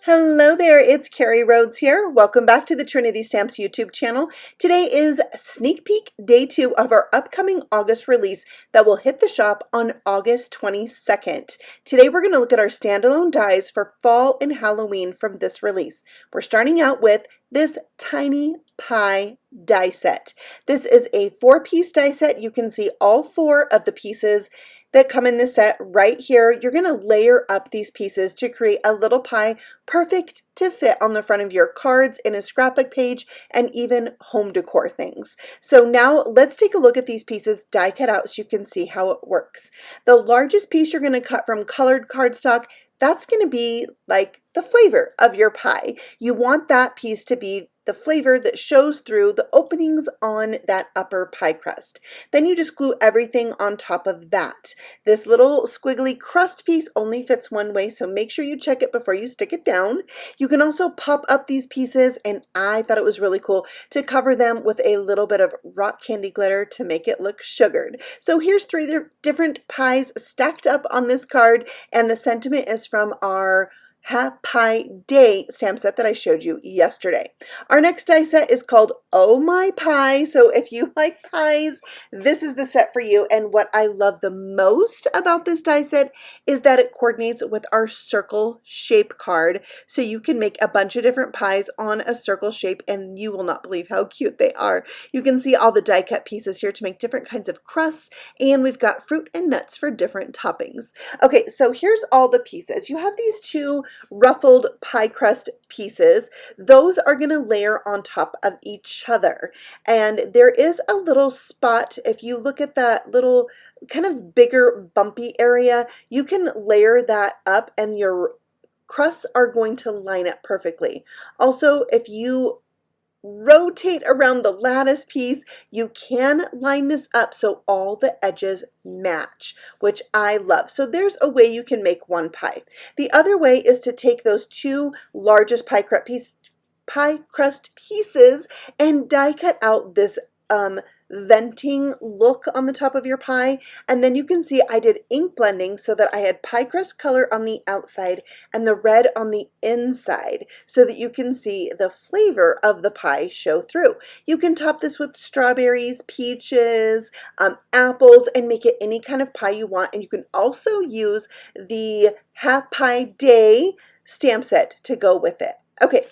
Hello there, it's Carrie Rhodes here. Welcome back to the Trinity Stamps YouTube channel. Today is sneak peek day 2 of our upcoming August release that will hit the shop on August 22nd. Today we're going to look at our standalone dies for fall and Halloween from this release. We're starting out with this tiny pie die set. This is a 4-piece die set. You can see all 4 of the pieces that come in this set right here. You're going to layer up these pieces to create a little pie perfect to fit on the front of your cards, in a scrapbook page, and even home decor things. So now let's take a look at these pieces die cut out so you can see how it works. The largest piece you're going to cut from colored cardstock, that's going to be like the flavor of your pie. You want that piece to be the flavor that shows through the openings on that upper pie crust. Then you just glue everything on top of that. This little squiggly crust piece only fits one way, so make sure you check it before you stick it down. You can also pop up these pieces, and I thought it was really cool to cover them with a little bit of rock candy glitter to make it look sugared. So here's 3 different pies stacked up on this card, and the sentiment is from our Half Pie Day stamp set that I showed you yesterday. Our next die set is called Oh My Pie. So if you like pies, this is the set for you. And what I love the most about this die set is that it coordinates with our circle shape card. So you can make a bunch of different pies on a circle shape, and you will not believe how cute they are. You can see all the die cut pieces here to make different kinds of crusts, and we've got fruit and nuts for different toppings. Okay, so here's all the pieces. You have these 2 ruffled pie crust pieces. Those are going to layer on top of each other, and there is a little spot. If you look at that little kind of bigger bumpy area, you can layer that up and your crusts are going to line up perfectly. Also, if you rotate around the lattice piece, you can line this up so all the edges match, which I love. So there's a way you can make one pie. The other way is to take those 2 largest pie crust pieces and die cut out this venting look on the top of your pie. And then you can see I did ink blending so that I had pie crust color on the outside and the red on the inside, so that you can see the flavor of the pie show through. You can top this with strawberries, peaches, apples, and make it any kind of pie you want. And you can also use the Half Pie Day stamp set to go with it. Okay,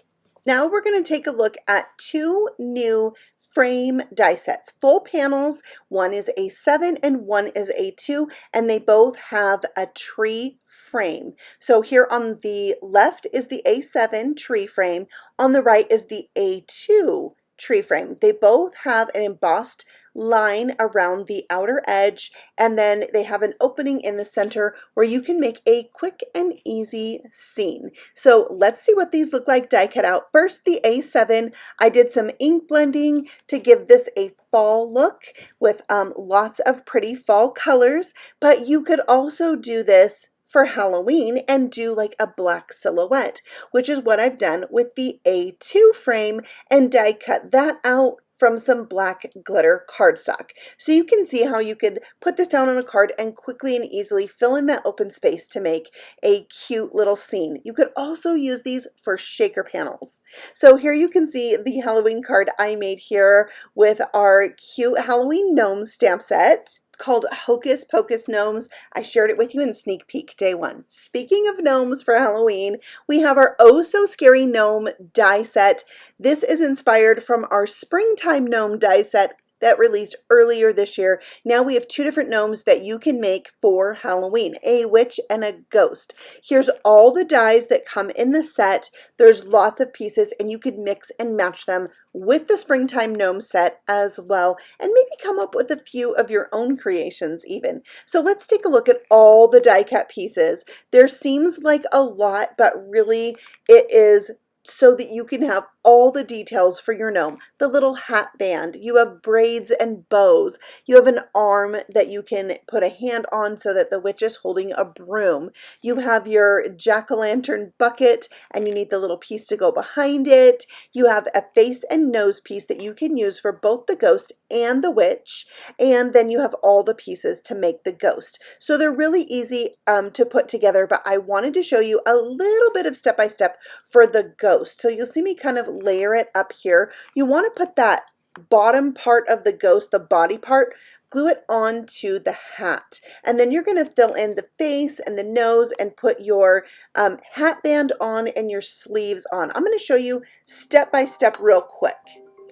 now we're going to take a look at 2 new frame die sets, full panels. One is a 7 and one is a 2, and they both have a tree frame. So here on the left is the A7 tree frame, on the right is the A2 tree frame. They both have an embossed line around the outer edge, and then they have an opening in the center where you can make a quick and easy scene. So let's see what these look like die cut out. First, the A7, I did some ink blending to give this a fall look with lots of pretty fall colors, but you could also do this for Halloween and do like a black silhouette, which is what I've done with the A2 frame, and die cut that out from some black glitter cardstock. So you can see how you could put this down on a card and quickly and easily fill in that open space to make a cute little scene. You could also use these for shaker panels. So here you can see the Halloween card I made here with our cute Halloween gnome stamp set called Hocus Pocus Gnomes. I shared it with you in sneak peek day 1. Speaking of gnomes for Halloween, we have our Oh So Scary Gnome die set. This is inspired from our Springtime Gnome die set that released earlier this year. Now we have 2 different gnomes that you can make for Halloween, a witch and a ghost. Here's all the dies that come in the set. There's lots of pieces, and you could mix and match them with the Springtime Gnome set as well, and maybe come up with a few of your own creations even. So let's take a look at all the die cut pieces. There seems like a lot, but really it is so that you can have all the details for your gnome. The little hat band, you have braids and bows, you have an arm that you can put a hand on so that the witch is holding a broom. You have your jack-o'-lantern bucket and you need the little piece to go behind it. You have a face and nose piece that you can use for both the ghost and the witch, and then you have all the pieces to make the ghost. So they're really easy to put together, but I wanted to show you a little bit of step-by-step for the ghost. So you'll see me kind of layer it up here. You want to put that bottom part of the ghost, the body part, glue it onto the hat. And then you're going to fill in the face and the nose and put your hat band on and your sleeves on. I'm going to show you step by step real quick.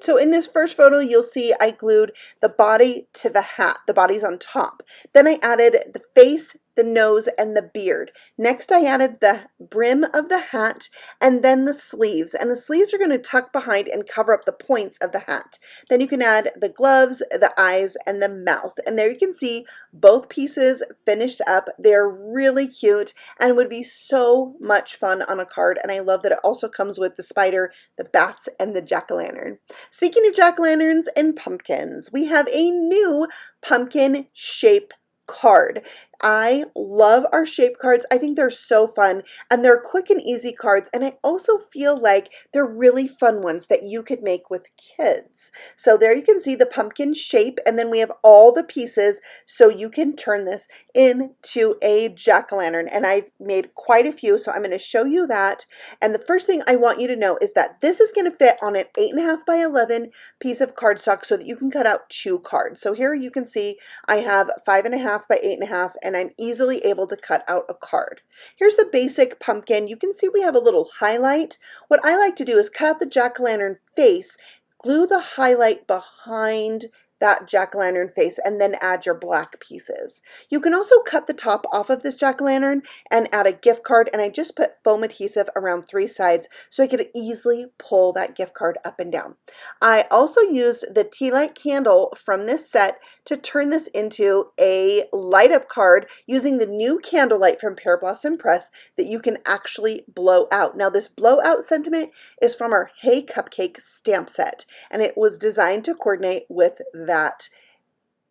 So in this first photo, you'll see I glued the body to the hat. The body's on top. Then I added the face, the nose, and the beard. Next, I added the brim of the hat and then the sleeves. And the sleeves are going to tuck behind and cover up the points of the hat. Then you can add the gloves, the eyes, and the mouth. And there you can see both pieces finished up. They're really cute and would be so much fun on a card. And I love that it also comes with the spider, the bats, and the jack-o'-lantern. Speaking of jack-o'-lanterns and pumpkins, we have a new pumpkin shape card. I love our shape cards. I think they're so fun and they're quick and easy cards, and I also feel like they're really fun ones that you could make with kids. So there you can see the pumpkin shape, and then we have all the pieces so you can turn this into a jack-o'-lantern, and I've made quite a few, so I'm going to show you that. And the first thing I want you to know is that this is going to fit on an 8.5 by 11 piece of cardstock so that you can cut out 2 cards. So here you can see I have 5.5 by 8.5, and I'm easily able to cut out a card. Here's the basic pumpkin. You can see we have a little highlight. What I like to do is cut out the jack-o'-lantern face, glue the highlight behind that jack-o'-lantern face, and then add your black pieces. You can also cut the top off of this jack-o'-lantern and add a gift card, and I just put foam adhesive around 3 sides so I could easily pull that gift card up and down. I also used the tea light candle from this set to turn this into a light up card using the new candle light from Pear Blossom Press that you can actually blow out. Now this blowout sentiment is from our Hey Cupcake stamp set, and it was designed to coordinate with that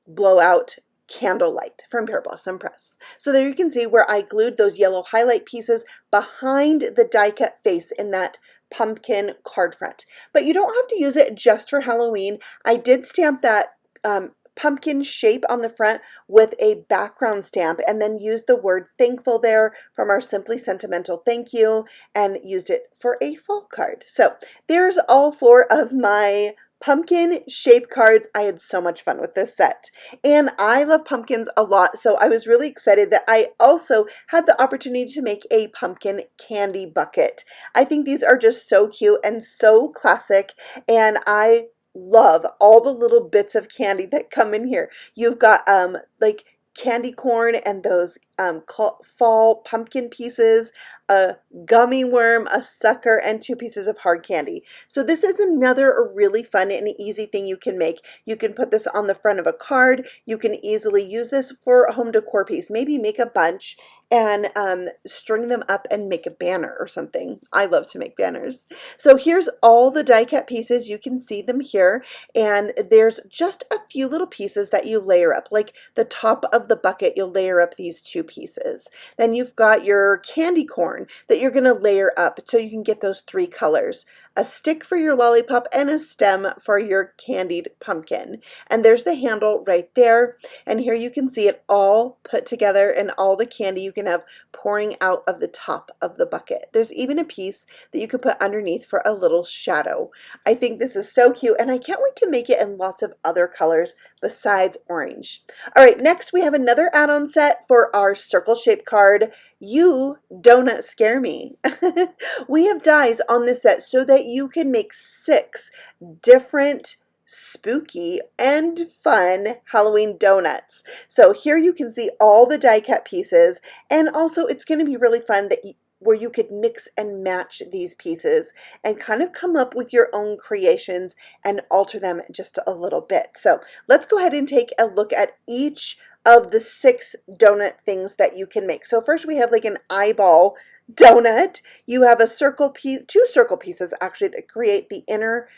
blowout candle light from Pear Blossom Press. So there you can see where I glued those yellow highlight pieces behind the die cut face in that pumpkin card front. But you don't have to use it just for Halloween. I did stamp that pumpkin shape on the front with a background stamp and then used the word thankful there from our Simply Sentimental thank you and used it for a fall card. So there's all 4 of my pumpkin shape cards. I had so much fun with this set, and I love pumpkins a lot, so I was really excited that I also had the opportunity to make a pumpkin candy bucket. I think these are just so cute and so classic, and I love all the little bits of candy that come in here. You've got like candy corn and those fall pumpkin pieces, a gummy worm, a sucker, and 2 pieces of hard candy. So this is another really fun and easy thing you can make. You can put this on the front of a card. You can easily use this for a home decor piece. Maybe make a bunch and string them up and make a banner or something. I love to make banners. So here's all the die cut pieces. You can see them here, and there's just a few little pieces that you layer up, like the top of the bucket. You'll layer up these 2 pieces. Then you've got your candy corn that you're going to layer up so you can get those 3 colors. A stick for your lollipop and a stem for your candied pumpkin. And there's the handle right there. And here you can see it all put together and all the candy you can have pouring out of the top of the bucket. There's even a piece that you can put underneath for a little shadow. I think this is so cute, and I can't wait to make it in lots of other colors besides orange. All right, next we have another add-on set for our circle shape card. You Donut Scare Me. We have dies on this set so that you can make 6 different spooky and fun Halloween donuts. So here you can see all the die cut pieces, and also it's going to be really fun that where you could mix and match these pieces and kind of come up with your own creations and alter them just a little bit. So let's go ahead and take a look at each of the 6 donut things that you can make. So first we have like an eyeball donut. You have a circle piece, two circle pieces actually that create the inner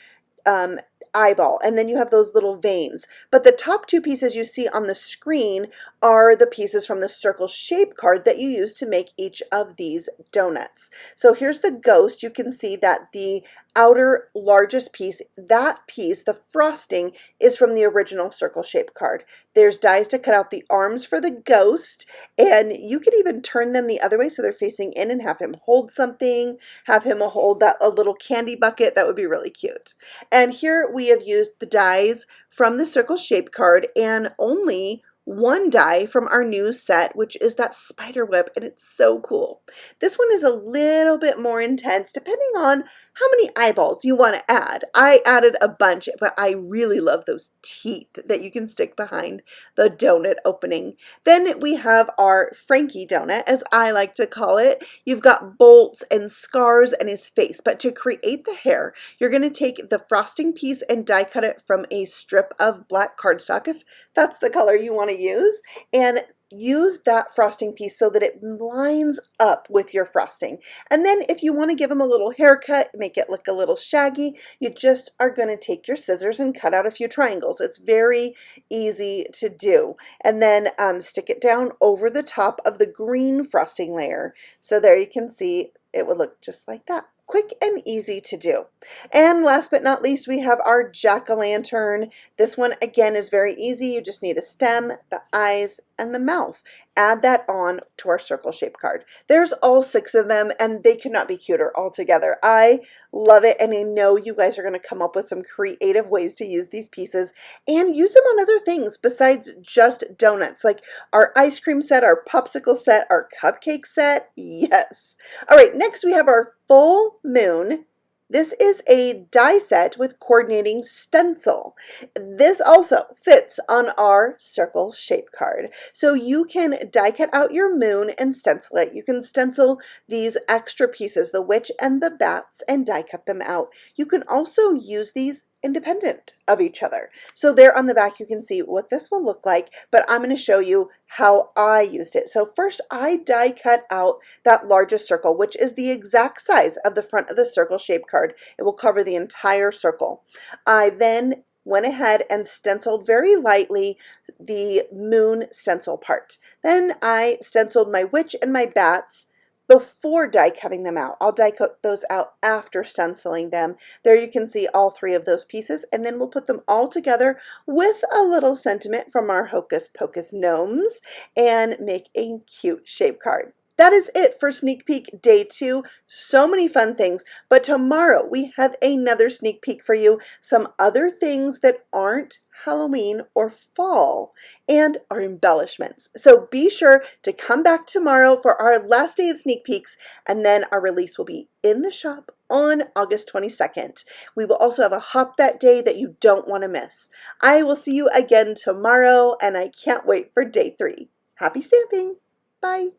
um, eyeball, and then you have those little veins. But the top two pieces you see on the screen are the pieces from the circle shape card that you use to make each of these donuts. So here's the ghost. You can see that the outer largest piece, that piece, the frosting, is from the original circle shape card. There's dies to cut out the arms for the ghost, and you can even turn them the other way so they're facing in and have him hold something, have him hold a little candy bucket. That would be really cute. And here we have used the dies from the circle shape card and only one die from our new set, which is that spider web, and it's so cool. This one is a little bit more intense depending on how many eyeballs you want to add. I added a bunch, but I really love those teeth that you can stick behind the donut opening. Then we have our Frankie donut, as I like to call it. You've got bolts and scars and his face, but to create the hair, you're going to take the frosting piece and die cut it from a strip of black cardstock, if that's the color you want to use, and use that frosting piece so that it lines up with your frosting. And then if you want to give him a little haircut, make it look a little shaggy, you just are going to take your scissors and cut out a few triangles. It's very easy to do. And then stick it down over the top of the green frosting layer. So there you can see it would look just like that. Quick and easy to do. And last but not least, we have our jack-o'-lantern. This one again is very easy. You just need a stem, the eyes, and the mouth. Add that on to our circle shape card. There's all 6 of them, and they could not be cuter all together. I love it, and I know you guys are going to come up with some creative ways to use these pieces and use them on other things besides just donuts, like our ice cream set, our popsicle set, our cupcake set. Yes. All right, next we have our full moon. This is a die set with coordinating stencil. This also fits on our circle shape card. So you can die cut out your moon and stencil it. You can stencil these extra pieces, the witch and the bats, and die cut them out. You can also use these independent of each other. So there on the back you can see what this will look like, but I'm going to show you how I used it. So first I die cut out that largest circle, which is the exact size of the front of the circle shape card. It will cover the entire circle. I then went ahead and stenciled very lightly the moon stencil part. Then I stenciled my witch and my bats before die cutting them out. I'll die cut those out after stenciling them. There you can see all 3 of those pieces, and then we'll put them all together with a little sentiment from our Hocus Pocus gnomes and make a cute shape card. That is it for Sneak Peek Day 2. So many fun things, but tomorrow we have another sneak peek for you, some other things that aren't Halloween or fall, and our embellishments. So be sure to come back tomorrow for our last day of sneak peeks, and then our release will be in the shop on August 22nd. We will also have a hop that day that you don't want to miss. I will see you again tomorrow, and I can't wait for day 3. Happy stamping! Bye!